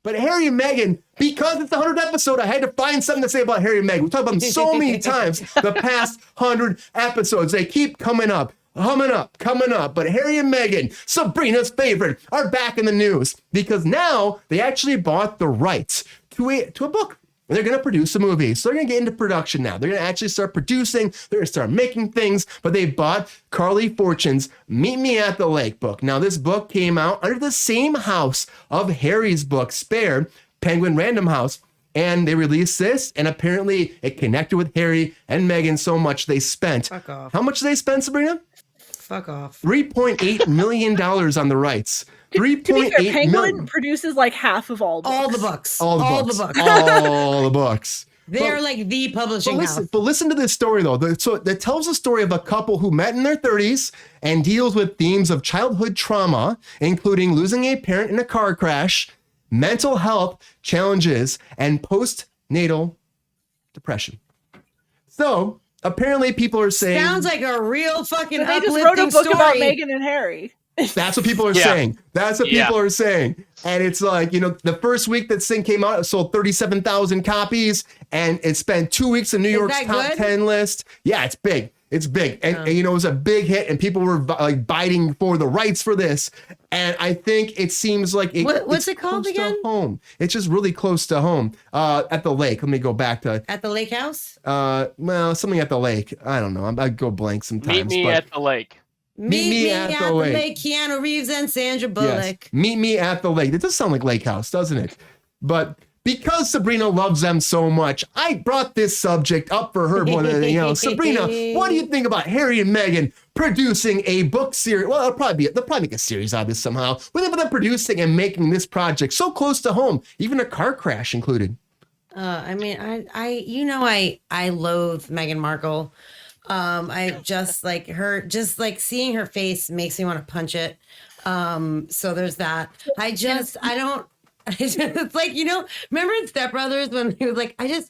But Harry and Meghan, because it's the 100th episode, I had to find something to say about Harry and Meghan. We talked about them so many times the past 100 episodes. They keep coming up. Coming up. But Harry and Meghan, Sabrina's favorite, are back in the news because now they actually bought the rights to a book. They're going to produce a movie. So they're going to get into production now. They're going to actually start producing. They're going to start making things. But they bought Carley Fortune's Meet Me at the Lake book. Now, this book came out under the same house of Harry's book, Spare, Penguin Random House. And they released this, and apparently it connected with Harry and Meghan so much they spent. Fuck off. How much did they spend, Sabrina? Fuck off. $3.8 million on the rights. To be fair, Penguin million. produces like half of all books. All the books. All the books. They're like the publishing house. But listen to this story, though. So that tells the story of a couple who met in their 30s and deals with themes of childhood trauma, including losing a parent in a car crash, mental health challenges, and postnatal depression. So apparently people are saying... Sounds like a real fucking they uplifting just wrote a book story. about Meghan and Harry. That's what people are saying. That's what people are saying. And it's like, the first week that thing came out, it sold 37,000 copies, and it spent 2 weeks in New York's top 10 list. Yeah, it's big. It's big. And it was a big hit, and people were like biting for the rights for this. And I think it seems like what's it called again? Home. It's just really close to home. At the lake. Let me go back to At the lake house? Well, something at the lake. I don't know. I go blank sometimes. Meet me at the lake. Meet me at the lake. Keanu Reeves and Sandra Bullock. Yes. Meet me at the lake. It does sound like Lake House, doesn't it? But because Sabrina loves them so much, I brought this subject up for her more than anything else. Sabrina, what do you think about Harry and Meghan producing a book series? Well, they'll probably make a series out of this somehow. With them producing and making this project so close to home, even a car crash included. I loathe Meghan Markle. I just like her, just like seeing her face makes me want to punch it. So there's that. It's like, remember in Step Brothers when he was like, I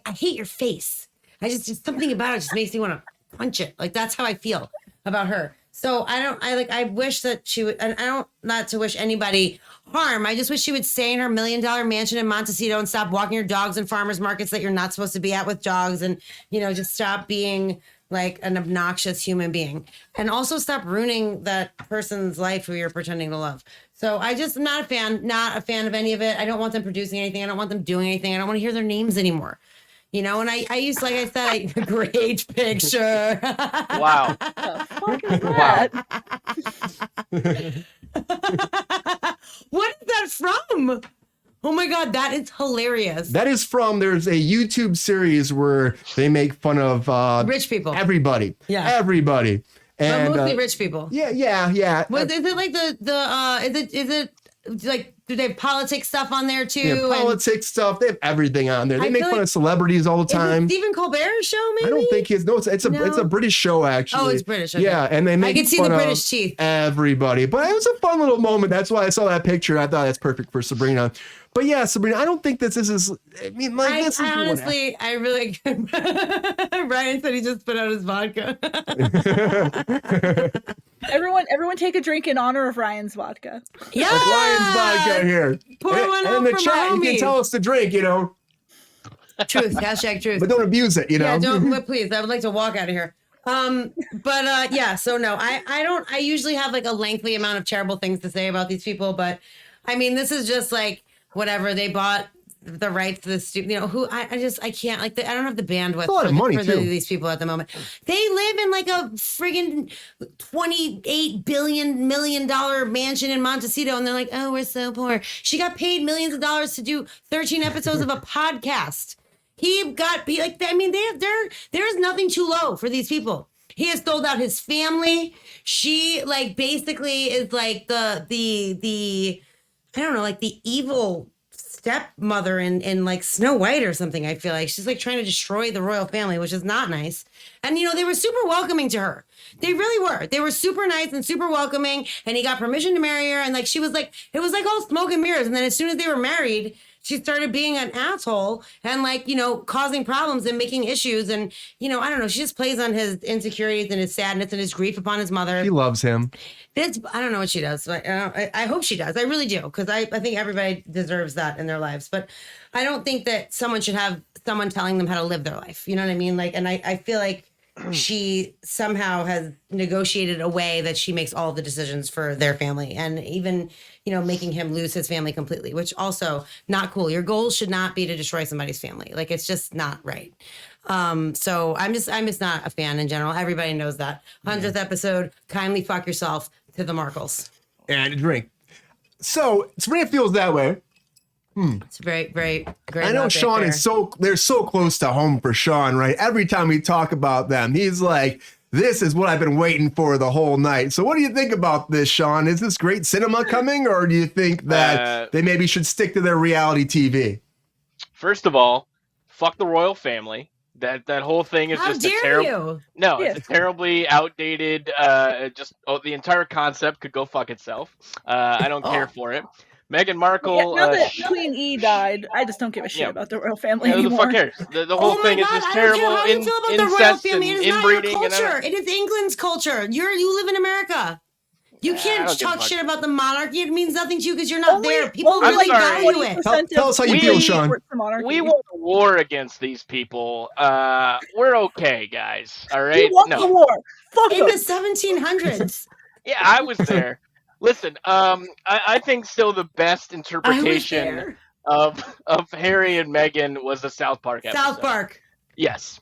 hate your face. Just something about it just makes me want to punch it. Like, that's how I feel about her. So I wish that she would, and I don't, not to wish anybody harm. I just wish she would stay in her $1 million mansion in Montecito and stop walking your dogs in farmers markets that you're not supposed to be at with dogs. And, just stop being like an obnoxious human being, and also stop ruining that person's life who you're pretending to love. So I just am not a fan of any of it. I don't want them producing anything. I don't want them doing anything. I don't want to hear their names anymore. And I used, like I said, a great picture. Wow. What is that from? Oh my God, that is hilarious. That is there's a YouTube series where they make fun of rich people. Everybody. Yeah. Everybody. And, but mostly rich people. Yeah. Is it like is it like, do they have politics stuff on there too? Yeah, politics stuff. They have everything on there. They make fun of celebrities all the time. Is it Stephen Colbert's show, maybe? I don't think it's a British show, actually. Oh, it's British. Okay. Yeah, and they make I can see the British teeth. Everybody. But it was a fun little moment. That's why I saw that picture. I thought that's perfect for Sabrina. But yeah, Sabrina, I don't think this is. I mean, like, this is honestly, I really. Ryan said he just put out his vodka. Everyone, take a drink in honor of Ryan's vodka. Yeah, Ryan's vodka here. Pour one out in the for chat, you can tell us to drink. Truth. Hashtag truth. But don't abuse it. Yeah, don't. Please, I would like to walk out of here. Yeah. So no, I don't. I usually have like a lengthy amount of terrible things to say about these people, but I mean, this is just like. Whatever, they bought the rights to this, who I can't, like, I don't have the bandwidth for these people at the moment. They live in like a friggin' $28 million mansion in Montecito, and they're like, oh, we're so poor. She got paid millions of dollars to do 13 episodes of a podcast. There is nothing too low for these people. He has sold out his family. She like basically is like the I don't know, like the evil stepmother in like Snow White or something. I feel like she's like trying to destroy the royal family, which is not nice. And, they were super welcoming to her. They really were. They were super nice and super welcoming. And he got permission to marry her. And like, she was like, it was like all smoke and mirrors. And then as soon as they were married, she started being an asshole and like, causing problems and making issues. And, I don't know, she just plays on his insecurities and his sadness and his grief upon his mother. She loves him. I don't know what she does, but I hope she does. I really do, because I think everybody deserves that in their lives. But I don't think that someone should have someone telling them how to live their life. You know what I mean? Like, and I feel like she somehow has negotiated a way that she makes all the decisions for their family, and even, making him lose his family completely, which also not cool. Your goal should not be to destroy somebody's family. Like, it's just not right. So I'm just not a fan in general. Everybody knows that. 100th episode, kindly fuck yourself to the Markles. And a drink. So Sabrina feels that way. It's very, very great. I know Sean is they're so close to home for Sean, right? Every time we talk about them, he's like, this is what I've been waiting for the whole night. So what do you think about this, Sean? Is this great cinema coming, or do you think that they maybe should stick to their reality TV? First of all, fuck the royal family. That whole thing is just a terrible. No, it's a terribly outdated. The entire concept could go fuck itself. I don't care for it. Meghan Markle. Now that Queen E died, I just don't give a shit about the royal family anymore. Who the fuck cares? The whole thing is just terrible incest and inbreeding. It is not our culture. It is England's culture. You live in America. You can't talk shit about the monarchy. It means nothing to you because you're not there. People really value it. Tell us how you feel, Sean. We won a war against these people. We're okay, guys. All right? You won the war. Fuck in the 1700s. Yeah, I was there. Listen, I think still the best interpretation of Harry and Meghan was the South Park episode. South Park. Yes.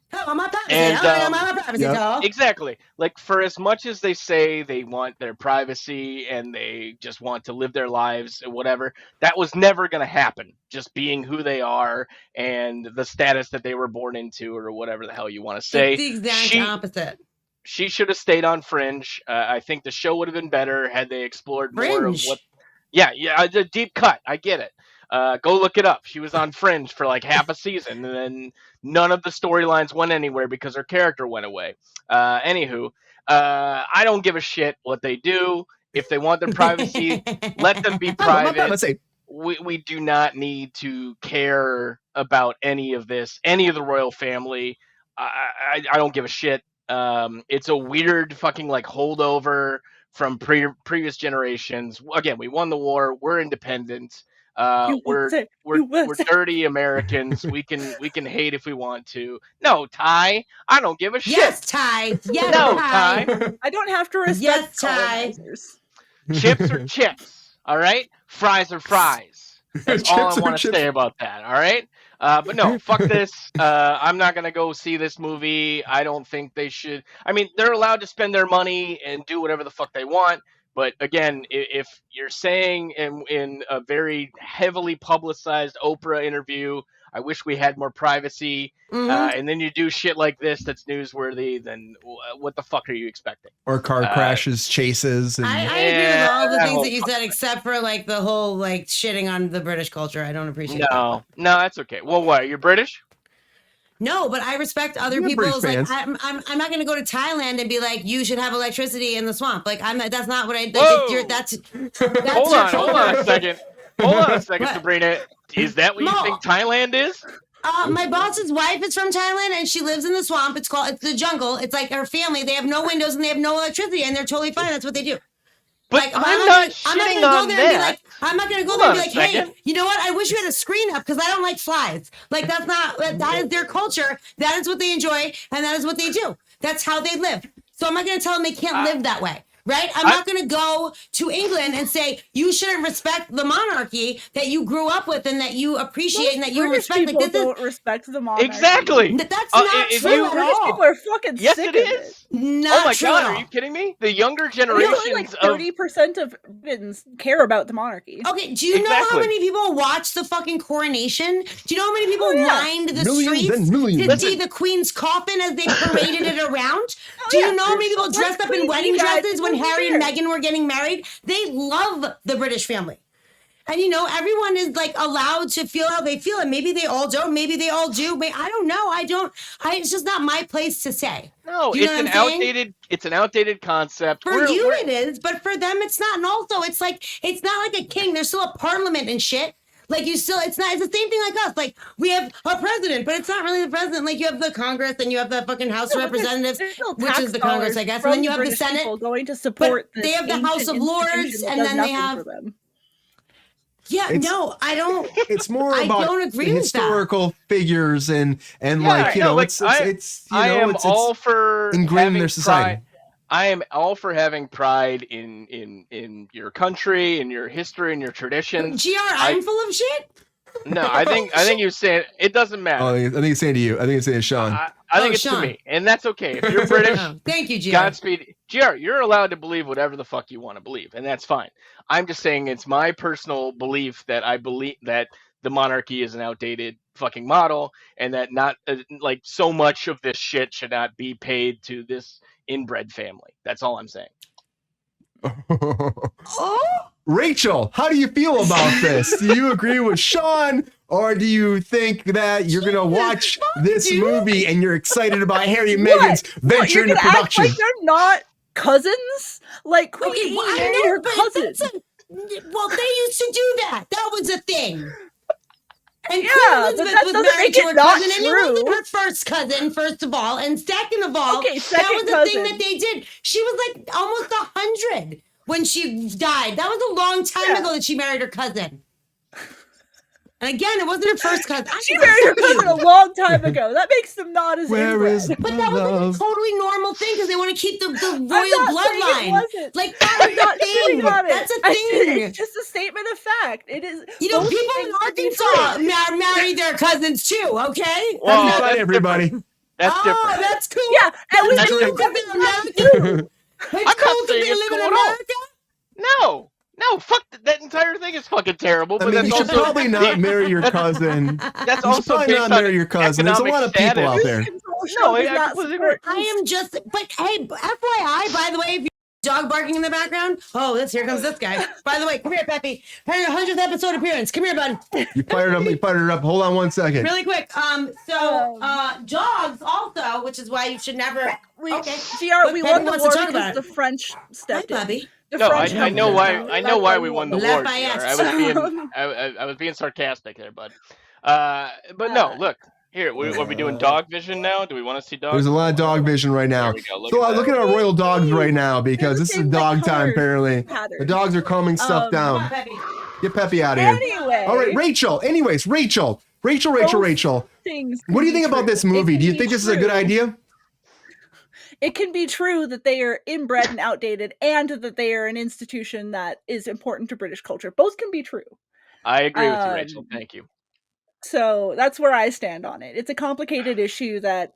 And exactly. Like, for as much as they say they want their privacy and they just want to live their lives and whatever, that was never going to happen. Just being who they are and the status that they were born into, or whatever the hell you want to say. It's the exact opposite. She should have stayed on Fringe. I think the show would have been better had they explored more of what. Yeah, a deep cut. I get it. Go look it up. She was on Fringe for like half a season, and then none of the storylines went anywhere because her character went away. Anywho, I don't give a shit what they do. If they want their privacy, let them be private. We do not need to care about any of this, any of the royal family. I don't give a shit. It's a weird fucking like holdover from previous generations. Again, we won the war. We're independent. We're dirty Americans. We can hate if we want to. No, Ty, I don't give a shit. Yes, Ty. Yes, no, Ty. I don't have to respect. Yes, Ty. Chips are chips. All right. Fries are fries. That's all I want to say about that. All right. But no, fuck this. I'm not going to go see this movie. I don't think they should. I mean, they're allowed to spend their money and do whatever the fuck they want. But again, if you're saying in a very heavily publicized Oprah interview, I wish we had more privacy, and then you do shit like this that's newsworthy, then what the fuck are you expecting? Or car crashes, chases. And... I agree with all the things that you said, except for like the whole like shitting on the British culture. I don't appreciate that. No, that's okay. Well, what? You're British? No, but I respect other people's. Like, I'm not going to go to Thailand and be like, you should have electricity in the swamp. Like, that's not what I. Like, that's hold on a second. Hold on a second, Sabrina. Is that what you think Thailand is? My boss's wife is from Thailand and she lives in the swamp. It's the jungle. It's like her family. They have no windows and they have no electricity and they're totally fine. That's what they do. But like, I'm not shitting on that. I'm not going to go there and be like, hey, you know what? I wish you had a screen up because I don't like flies. Like, that is their culture. That is what they enjoy and that is what they do. That's how they live. So I'm not going to tell them they can't live that way. Right? I'm not going to go to England and say, you shouldn't respect the monarchy that you grew up with and that you appreciate and that you respect. People don't respect the monarchy. Exactly. That's not true at British all. People are fucking sick of it. Not oh my true God, are you kidding me? The younger generations like 30% of Britons care about the monarchy. Okay, do you know how many people watch the fucking coronation? Do you know how many people lined the streets to see the Queen's coffin as they paraded it around? Do you know how many people dressed up in wedding dresses when Harry and Meghan were getting married? They love the British family. And, you know, everyone is, like, allowed to feel how they feel. And maybe they all don't. Maybe they all do. But I don't know. It's just not my place to say. No, it's an outdated concept. For you it is, but for them it's not. And also, it's not like a king. There's still a parliament and shit. Like it's the same thing like us. Like we have a president, but it's not really the president. Like you have the Congress and you have the fucking House of Representatives, which is the Congress, I guess. And then you have the Senate. Going to support they have the House of Lords, and then they have. Yeah, I don't. It's more I about don't agree with historical figures and like it's I am all for ingrained in their society. I am all for having pride in your country, in your history, and your traditions. I'm full of shit. No, I think you're saying it doesn't matter. Oh, I think it's saying to you. I think it's saying to Sean. I think it's Sean. to me, and that's okay. If you're British, thank you, GR. Godspeed. GR, you're allowed to believe whatever the fuck you want to believe, and that's fine. I'm just saying it's my personal belief that I believe that the monarchy is an outdated fucking model, and that not like so much of this shit should not be paid to this inbred family. That's all I'm saying. Rachel, how do you feel about this? Do you agree with Sean, or do you think that you're gonna watch this movie and you're excited about Harry and Meghan's venture into production? Act like they're not cousins. Like Queen married her cousin. Well, they used to do that. That was a thing. And yeah, Queen Elizabeth that was doesn't married make to it her not cousin, and it true. wasn't her first cousin, first of all, and second of all, Okay, that was the thing cousin. that they did. She was like almost 100 when she died. That was a long time ago that she married her cousin. And again, it wasn't her first cousin. She married her cousin a long time ago. That makes them not as inbred. But that was like a totally normal thing because they want to keep the royal bloodline. Like that is a thing. That's a thing. It's just a statement of fact. It is. People in Arkansas marry their cousins too. Okay. Well, not everybody. That's different. Oh, that's cool. Yeah, and that's cool because they live in America. No, fuck that entire thing is fucking terrible. I But mean, you should probably not marry your cousin. That's you should probably not marry your cousin. There's a lot of people out there. No, I completely agree. I am just, but hey, FYI, by the way, if you dog barking in the background, here comes this guy. By the way, come here, Peppy. 100th episode appearance. Come here, bud. You fired her up. Hold on 1 second. Really quick. Dogs also, which is why you should never. Okay. GR, we won the war because the French stepped in. Bubby. I know why. I know why we won the war. Lafayette. I was being sarcastic there, bud. But no, look. Here, are we doing dog vision now? Do we want to see dog? There's a lot of dog vision right now. Look at our royal dogs right now because this is dog time apparently. The dogs are calming stuff down. Get Peppy out of here. Anyway. All right, Rachel. Anyways, Rachel. What do you think about this movie? Do you think this is a good idea? It can be true that they are inbred and outdated and that they are an institution that is important to British culture. Both can be true. I agree with you, Rachel. Thank you. So that's where I stand on it. It's a complicated issue that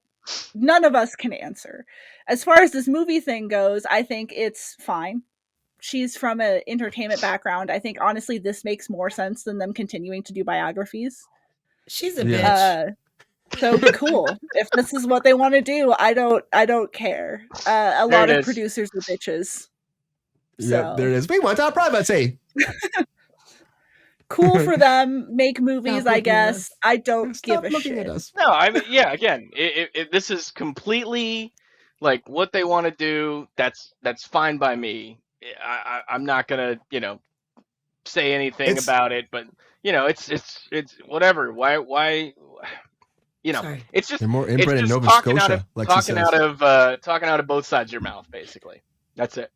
none of us can answer. As far as this movie thing goes, I think it's fine. She's from an entertainment background. I think, honestly, this makes more sense than them continuing to do biographies. She's a bitch. So cool. If this is what they want to do, I don't care. A lot of producers are bitches. Yeah, there it is. We want our privacy. Cool for them. Make movies, I guess. I don't give a shit. No, I mean, yeah. Again, this is completely like what they want to do. That's fine by me. I'm not gonna, say anything about it. But it's whatever. Why? It's just they're more inbred in Nova talking Scotia, talking out of both sides of your mouth, basically. That's it.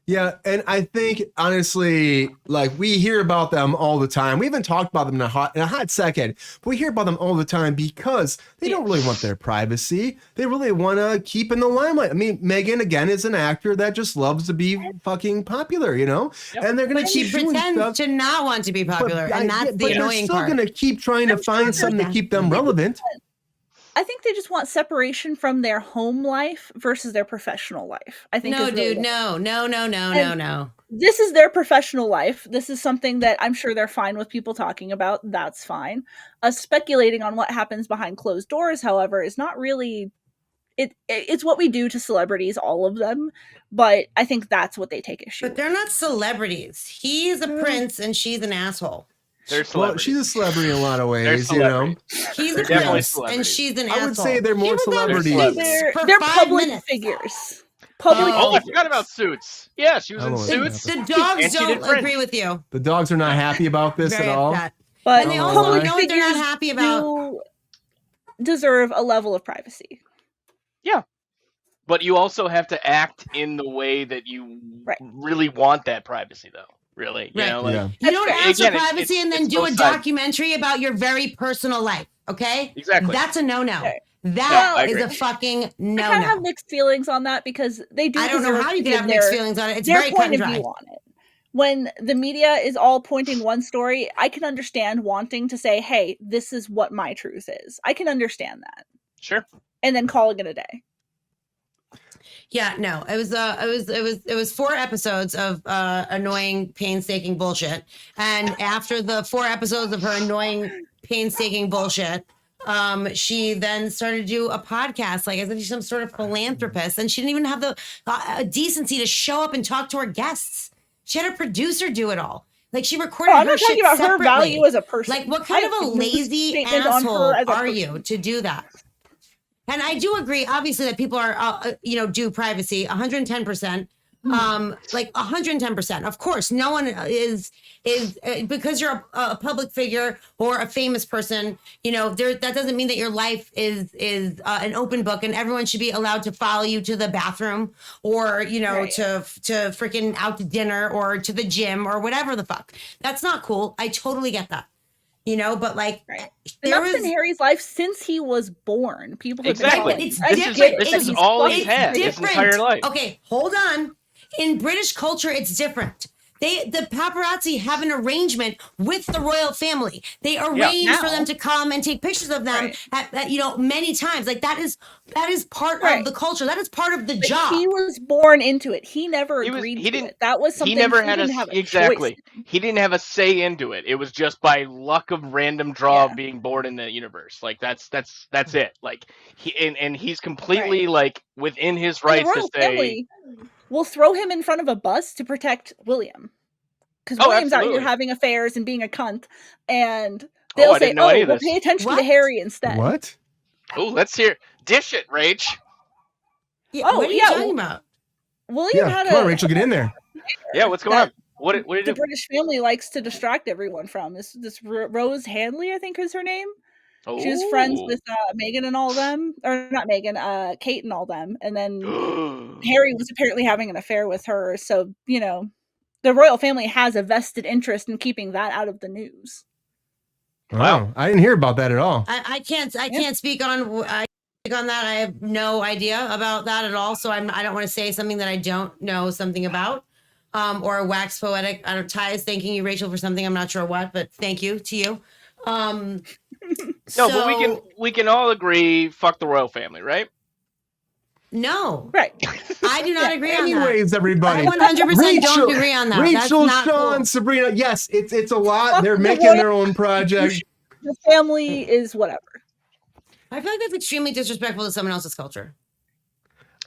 Yeah, and I think honestly, like we hear about them all the time. We haven't talked about them in a hot second, but we hear about them all the time because they don't really want their privacy. They really want to keep in the limelight. I mean, Meghan again is an actor that just loves to be fucking popular, Yep. And they're gonna keep doing stuff. She pretends to not want to be popular, and that's the annoying part. They're still gonna keep trying to find something to keep them relevant. I think they just want separation from their home life versus their professional life. I think no. This is their professional life. This is something that I'm sure they're fine with people talking about. That's fine. Us speculating on what happens behind closed doors, however, is not really. It's what we do to celebrities, all of them. But I think that's what they take issue. But they're not celebrities. He's a prince and she's an asshole. Well, she's a celebrity in a lot of ways, He's a prince and she's an asshole. I would say they're more celebrities. They're public figures. I forgot about Suits. Yeah, she was in Suits. The dogs don't agree with you. The dogs are not happy about this at all. But And they also public know what they're not figures happy about. do deserve a level of privacy. Yeah. But you also have to act in the way that you really want that privacy, though. Really, you know, like you don't ask for again, privacy and then do a documentary about your very personal life. Okay, exactly. That's a no-no. Okay. That is a fucking no-no. I kind of have mixed feelings on that because they do. I don't know how you can have mixed feelings on it. It's very cut and dry. On it. When the media is all pointing one story, I can understand wanting to say, "Hey, this is what my truth is." I can understand that. Sure. And then calling it a day. Yeah, no, it was 4 episodes of annoying, painstaking bullshit, and after the 4 episodes of her annoying, painstaking bullshit, she then started to do a podcast, like as if she's some sort of philanthropist, and she didn't even have the decency to show up and talk to her guests. She had a producer do it all. Like she recorded her shit separately. I'm not talking about her value as a person. Like what kind of a lazy asshole are you to do that? And I do agree, obviously, that people are, do privacy 110%. Like 110%. Of course, no one is because you're a public figure or a famous person. That doesn't mean that your life is an open book, and everyone should be allowed to follow you to the bathroom or to freaking out to dinner or to the gym or whatever the fuck. That's not cool. I totally get that. But like, and that's been Harry's life since he was born. People have exactly. Been it's different. This is all he's had his entire life. Okay, hold on. In British culture, it's different. The paparazzi have an arrangement with the royal family. They arrange for them to come and take pictures of them at many times. Like that is part of the culture. That is part of the job. He was born into it. He never agreed to it. That was something he never had didn't have a exactly. choice. He didn't have a say into it. It was just by luck of random draw of being born in the universe. Like that's it. Like he's completely like within his rights to say. We'll throw him in front of a bus to protect William. Because William's out here having affairs and being a cunt. And they'll say, we'll pay attention to Harry instead. What? Oh, let's hear. Dish it, Rach. Yeah, what are you talking about? William had come on, Rachel, get in there. Yeah, what's going on? What did the British family likes to distract everyone from? This Rose Handley, I think is her name. Oh. She was friends with Meghan and all of them, or not Meghan, Kate and all them, and then Harry was apparently having an affair with her. So the royal family has a vested interest in keeping that out of the news. Wow, I didn't hear about that at all. I can't speak on that. I have no idea about that at all. So I don't want to say something that I don't know something about, or wax poetic. I don't Ty is thanking you, Rachel, for something I'm not sure what, but thank you to you. No, but we can all agree, fuck the royal family, right? No. Right. I do not agree on that. Anyways, everybody. I 100% don't agree on that. Rachel, That's not Sean, cool. Sabrina, yes, it's a lot. They're making their own project. The family is whatever. I feel like that's extremely disrespectful to someone else's culture.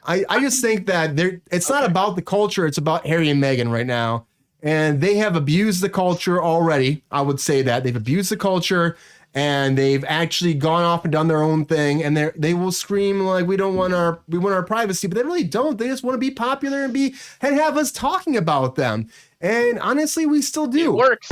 I just think that it's not about the culture, it's about Harry and Meghan right now. And they have abused the culture already. I would say that. They've abused the culture. And they've actually gone off and done their own thing, and they will scream like we want our privacy, but they really don't. They just want to be popular and have us talking about them. And honestly, we still do. It works.